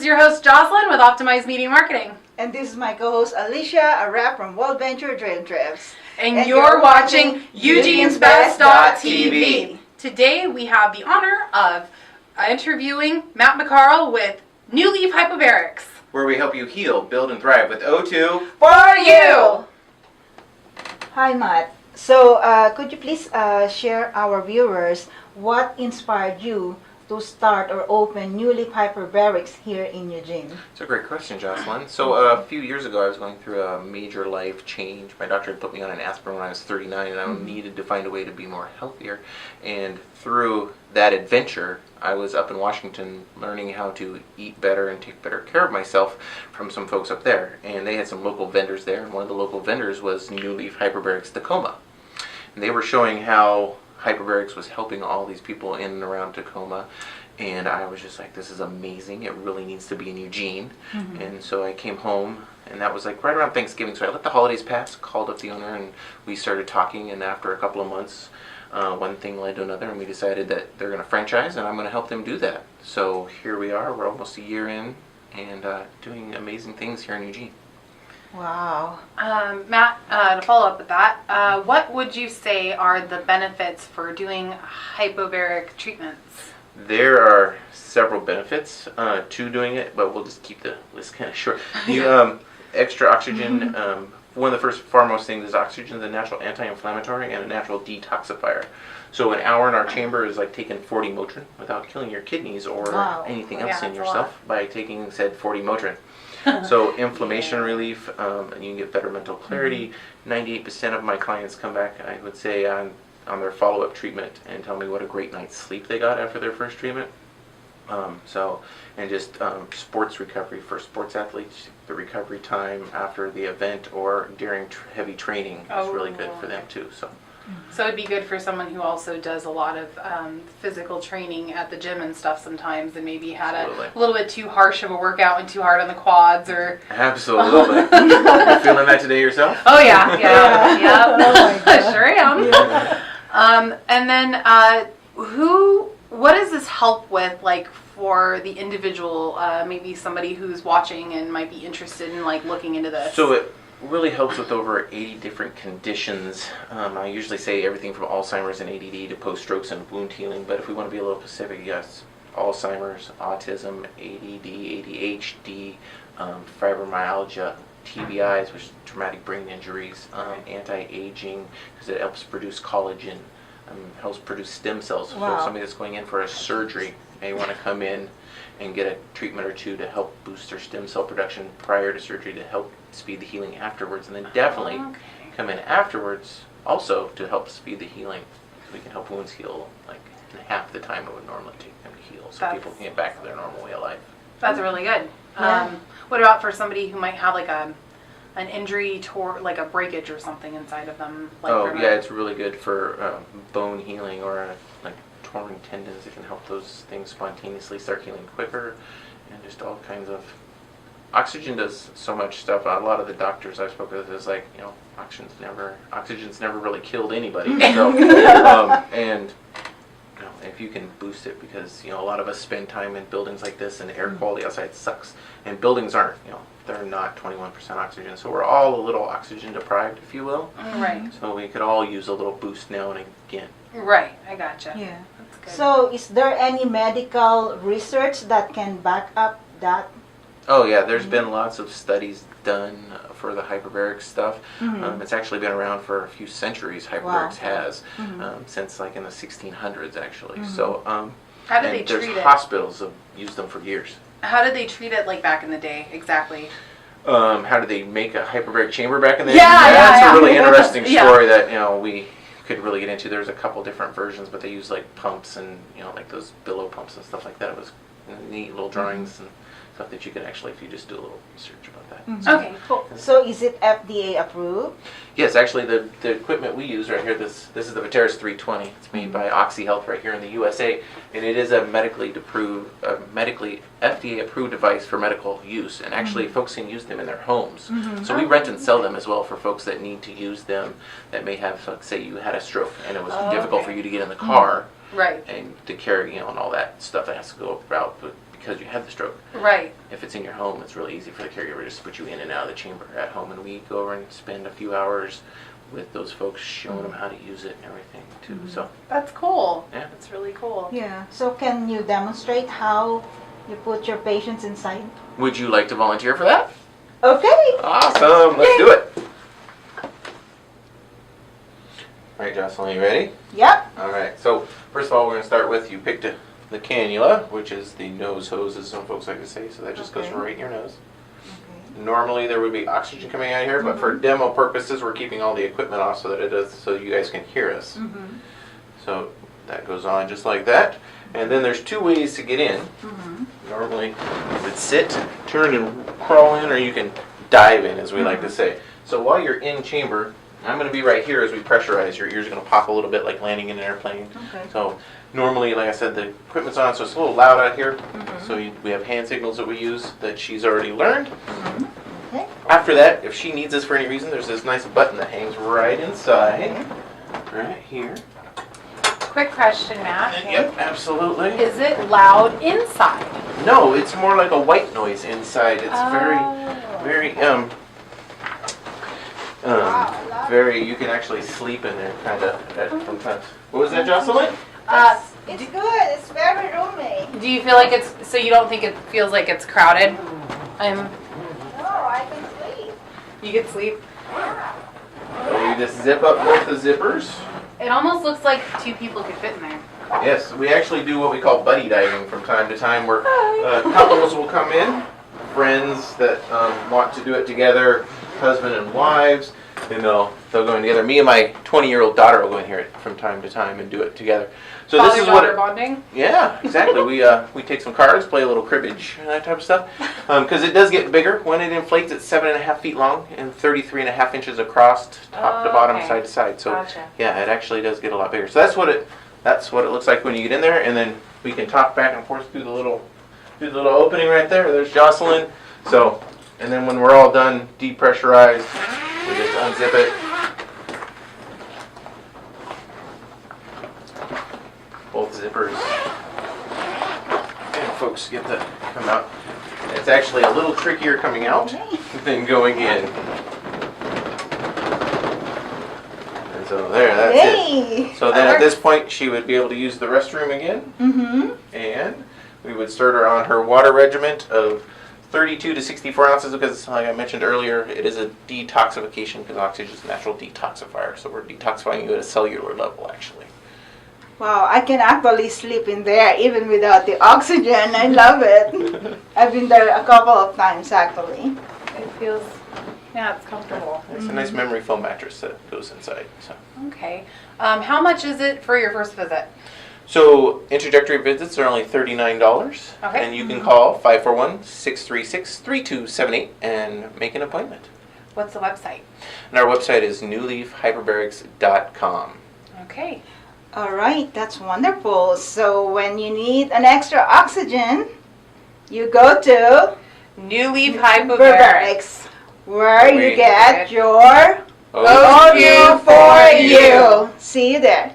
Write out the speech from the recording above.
is your host Jocelyn with Optimized Media Marketing. And this is my co-host Alicia, a rap from World Venture Dream Trips. And you're watching Eugene's Best.TV. Today we have the honor of interviewing Matt McCarl with New Leaf Hyperbarics, where we help you heal, build, and thrive with O2 for you. Hi, Matt. So, could you please share our viewers what inspired you to start or open New Leaf Hyperbarics here in Eugene? It's a great question, Jocelyn. So a few years ago, I was going through a major life change. My doctor had put me on an aspirin when I was 39, and I needed to find a way to be more healthier. And through that adventure, I was up in Washington learning how to eat better and take better care of myself from some folks up there. And they had some local vendors there, and one of the local vendors was New Leaf Hyperbarics Tacoma. And they were showing how Hyperbarics was helping all these people in and around Tacoma, and I was just like, this is amazing. It really needs to be in Eugene. And so I came home, and that was like right around Thanksgiving, so I let the holidays pass, called up the owner, and we started talking, and after a couple of months, one thing led to another, and we decided that they're going to franchise, and I'm going to help them do that. So here we are, we're almost a year in, and doing amazing things here in Eugene. Wow. Matt, to follow up with that, what would you say are the benefits for doing hypobaric treatments? There are several benefits to doing it, but we'll just keep the list kind of short. The extra oxygen, one of the first foremost things is oxygen is a natural anti-inflammatory and a natural detoxifier. So an hour in our chamber is like taking 40 Motrin without killing your kidneys or anything else in yourself by taking said 40 Motrin. So inflammation relief, and you can get better mental clarity. 98% of my clients come back, I would say, on their follow-up treatment and tell me what a great night's sleep they got after their first treatment. And just sports recovery for sports athletes, the recovery time after the event or during heavy training is really good for them too. So it'd be good for someone who also does a lot of physical training at the gym and stuff sometimes, and maybe had a little bit too harsh of a workout and too hard on the quads, or absolutely. You're feeling that today yourself? Oh yeah. I sure am. Yeah. And then what does this help with, like, for the individual, maybe somebody who's watching and might be interested in like looking into this? So it really helps with over 80 different conditions. I usually say everything from Alzheimer's and ADD to post-strokes and wound healing, but if we want to be a little specific, yes, Alzheimer's, autism, ADD, ADHD, fibromyalgia, TBIs, which is traumatic brain injuries, anti-aging, because it helps produce collagen, helps produce stem cells. So if somebody that's going in for a surgery may want to come in and get a treatment or two to help boost their stem cell production prior to surgery to help speed the healing afterwards, and then definitely come in afterwards also to help speed the healing. We can help wounds heal like in half the time it would normally take them to heal, so people can get back to their normal way of life. That's really good. What about for somebody who might have like an injury, like a breakage or something inside of them? Like it's really good for bone healing or like torn tendons. It can help those things spontaneously start healing quicker, and just all kinds of. Oxygen does so much stuff. A lot of the doctors I've spoken with is like, oxygen's never really killed anybody. So, and if you can boost it, because a lot of us spend time in buildings like this, and the air quality outside sucks, and buildings aren't, they're not 21% oxygen, so we're all a little oxygen deprived, if you will. Right. So we could all use a little boost now and again. Right, I gotcha. Yeah. That's good. So is there any medical research that can back up that? Oh yeah, there's been lots of studies done for the hyperbaric stuff. It's actually been around for a few centuries. Hyperbarics has since like in the 1600s actually. So how did they treat it? Hospitals have used them for years. How did they treat it like back in the day exactly? How did they make a hyperbaric chamber back in the day? That's a really interesting story that we could really get into. There's a couple different versions, but they use like pumps and like those billow pumps and stuff like that. It was neat little drawings and stuff that you can actually, if you just do a little research about that. Okay, cool. So is it FDA approved? Yes, actually the equipment we use right here, this is the Viteris 320. It's made by OxyHealth right here in the USA, and it is a medically FDA approved device for medical use, and actually folks can use them in their homes. So we rent and sell them as well for folks that need to use them, that may have, like, say you had a stroke and it was difficult for you to get in the car right, and to carry and all that stuff that has to go about because you had the stroke. Right. If it's in your home, it's really easy for the caregiver to just put you in and out of the chamber at home, and we go over and spend a few hours with those folks, showing them how to use it and everything too. So That's cool. Yeah. That's really cool. Yeah. So can you demonstrate how you put your patients inside? would you like to volunteer for that? Okay. Awesome. Let's do it. All right, Jocelyn, you ready? Yep. All right. So first of all, we're going to start with, you picked the cannula, which is the nose hose, as some folks like to say. So that just goes Okay. right in your nose. Okay. Normally there would be oxygen coming out of here, but for demo purposes, we're keeping all the equipment off so that it does, so you guys can hear us. Mm-hmm. So that goes on just like that. And then there's two ways to get in. Mm-hmm. Normally you would sit, turn and crawl in, or you can dive in, as we like to say. So while you're in chamber, I'm going to be right here as we pressurize. Your ears are going to pop a little bit like landing in an airplane. Okay. So normally, like I said, the equipment's on, so it's a little loud out here. So we have hand signals that we use that she's already learned. Okay. After that, if she needs this for any reason, there's this nice button that hangs right inside, right here. Quick question, Matt. Yep, absolutely. Is it loud inside? No, it's more like a white noise inside. It's Oh. very, very. You can actually sleep in there, kind of. Sometimes. What was that, Jocelyn? It's good. It's very roomy. Do you feel like it's, so you don't think it feels like it's crowded? No, I can sleep. You could sleep. So we just zip up both the zippers. It almost looks like two people could fit in there. Yes, we actually do what we call buddy diving from time to time, where couples will come in, friends that want to do it together, husband and wives, and they'll go in together. Me and my 20-year-old daughter will go in here from time to time and do it together. So this is what Father-daughter bonding? Yeah, exactly. We take some cards, play a little cribbage, and that type of stuff. Because it does get bigger. When it inflates, it's 7.5 feet long and 33.5 inches across, top to bottom, okay. side to side. So Gotcha. yeah, it actually does get a lot bigger. So that's what it looks like when you get in there, and then we can talk back and forth through the little opening right there. There's Jocelyn. So, and then when we're all done, depressurized, we just unzip it. Both zippers, and folks get to come out. It's actually a little trickier coming out than going in. And so there, that's it. So then at this point, she would be able to use the restroom again, and we would start her on her water regimen of 32 to 64 ounces because, like I mentioned earlier, it is a detoxification because oxygen is a natural detoxifier. So we're detoxifying you at a cellular level, actually. Wow, I can actually sleep in there even without the oxygen. I love it. I've been there a couple of times actually. It feels, yeah, it's comfortable. It's a nice memory foam mattress that goes inside. So. Okay. How much is it for your first visit? So introductory visits are only $39, Okay. and you can call 541-636-3278 and make an appointment. What's the website? And our website is newleafhyperbarics.com. Okay. All right, that's wonderful. So when you need an extra oxygen, you go to New Leaf Hyperbarics. where you Wait. get your Oh, audio for you. See you there.